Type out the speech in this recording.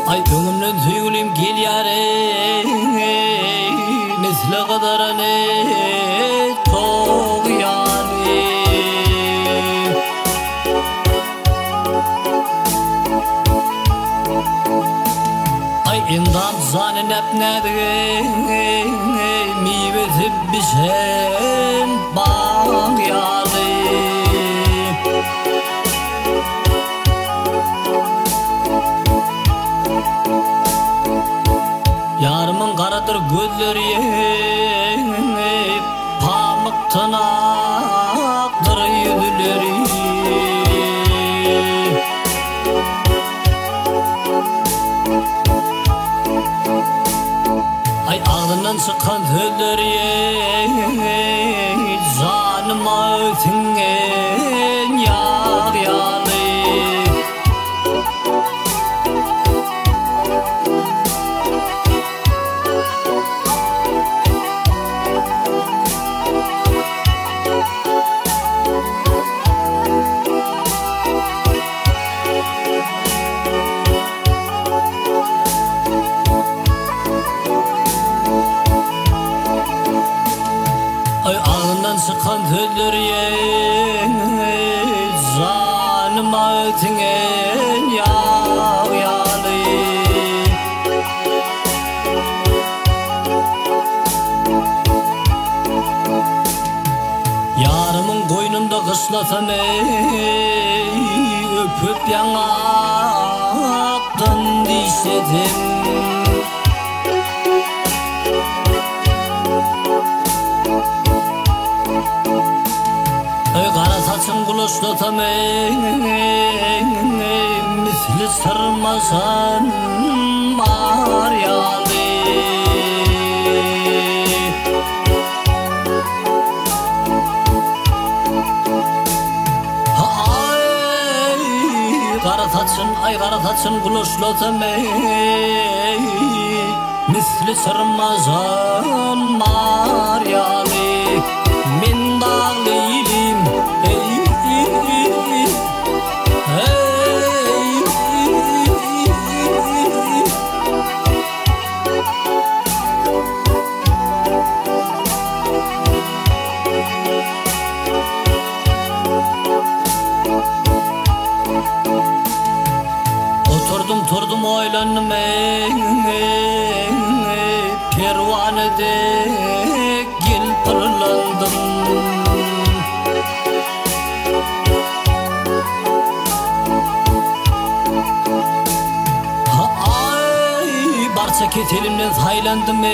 Ay ömrümden tüygülüm gel yare misle kadar ne toğ yani. Ay imdat zanen hep nedir meyvesi biçen bağ yani. Yarımın karadır gözleri pamuk tırnaktır yüzleri. Ay ağzından çıkan sözleri canıma singen yar yani. Ay ağzından çıkan sözleri canıma singen yar yani. Yarımın koynunda kıslasam öpüp yanaktan dişledim. Kara saçın kuluçlatam misli sırmasan var yani. Kara saçın kuluçlatam misli sırmasan var yani. Min dağlıyım Oturdum oylandım pervanede gel pırlandım. Ay barça ketelimden saylandım